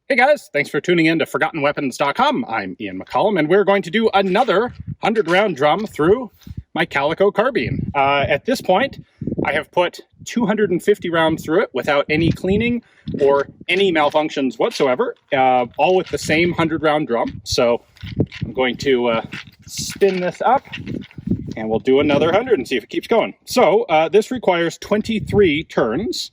Hey guys, thanks for tuning in to ForgottenWeapons.com. I'm Ian McCollum, and we're going to do another 100-round drum through my Calico carbine. At this point, I have put 250 rounds through it without any cleaning or any malfunctions whatsoever, all with the same 100-round drum. So I'm going to spin this up, and we'll do another 100 and see if it keeps going. So this requires 23 turns.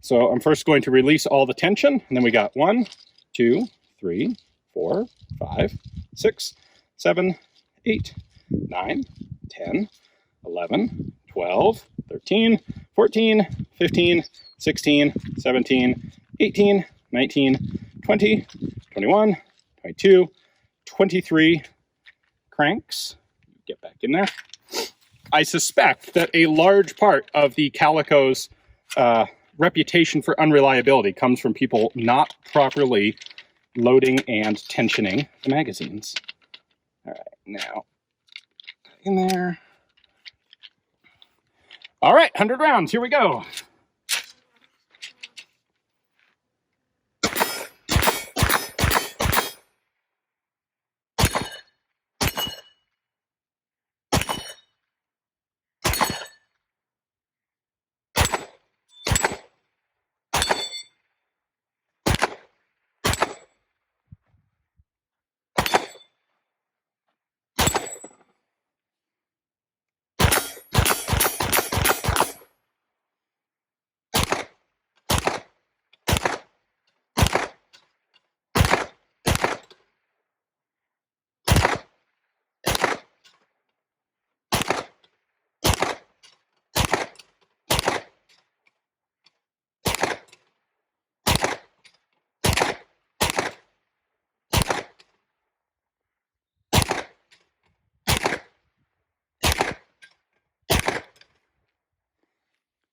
So I'm first going to release all the tension, and then we got 1, 2, 3, 4, 5, 6, 7, 8, 9, 10, 11, 12, 13, 14, 15, 16, 17, 18, 19, 20, 21, 22, 23 cranks. Get back in there. I suspect that a large part of the Calico's reputation for unreliability comes from people not properly loading and tensioning the magazines. All right, now in there. All right, 100 rounds, here we go.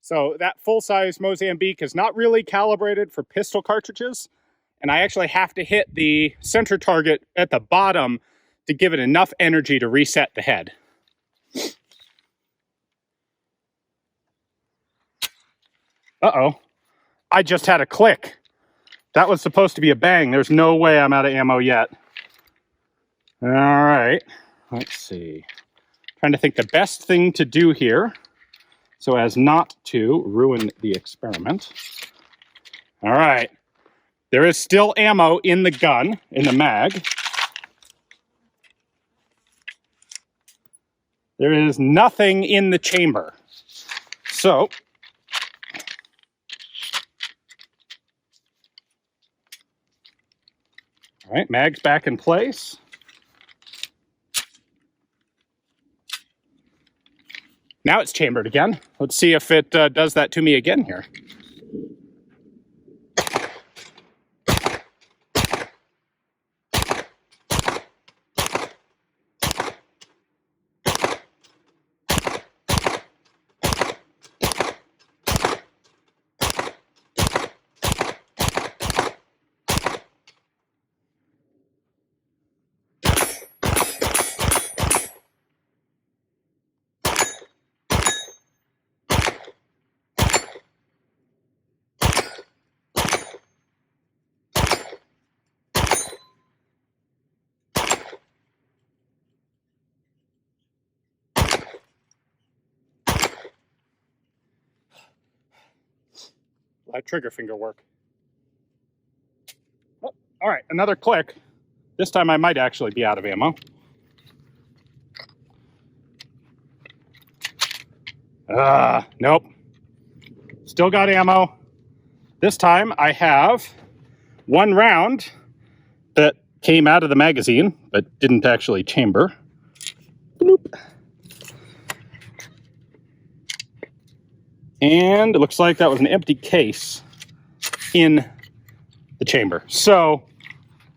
So that full-size Mozambique is not really calibrated for pistol cartridges, and I actually have to hit the center target at the bottom to give it enough energy to reset the head. Uh-oh, I just had a click. That was supposed to be a bang. There's no way I'm out of ammo yet. All right, let's see. Trying to think the best thing to do here so as not to ruin the experiment. All right, there is still ammo in the gun, in the mag. There is nothing in the chamber. So, all right, mag's back in place. Now it's chambered again. Let's see if it does that to me again here. That trigger finger work. Oh, all right, another click. This time I might actually be out of ammo. Nope. Still got ammo. This time I have one round that came out of the magazine, but didn't actually chamber. Bloop. And it looks like that was an empty case in the chamber. So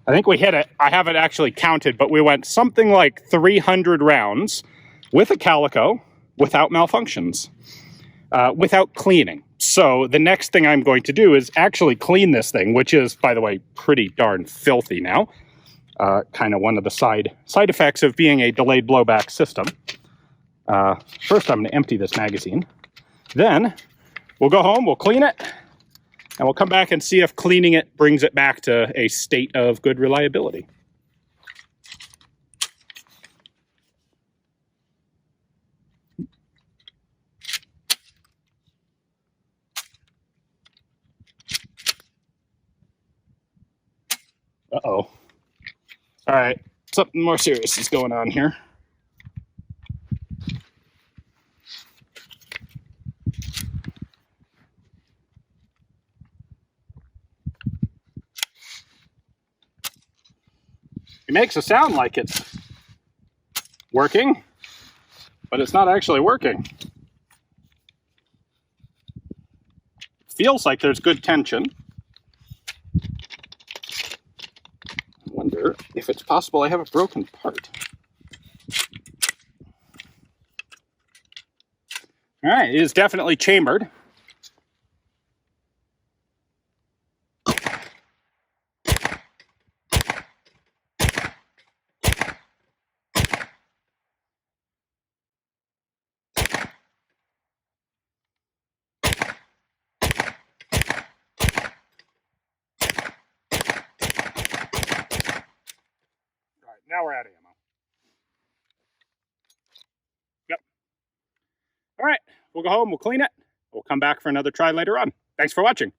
I think we hit it. I haven't actually counted, but we went something like 300 rounds with a Calico without malfunctions, without cleaning. So the next thing I'm going to do is actually clean this thing, which is, by the way, pretty darn filthy now. Kind of one of the side effects of being a delayed blowback system. First, I'm going to empty this magazine. Then we'll go home, we'll clean it, And we'll come back and see if cleaning it brings it back to a state of good reliability. Uh-oh. All right, something more serious is going on here. It makes it sound like it's working, but it's not actually working. Feels like there's good tension. I wonder if it's possible I have a broken part. All right, it is definitely chambered. All right, now we're out of ammo. Yep. All right, we'll go home, we'll clean it. We'll come back for another try later on. Thanks for watching.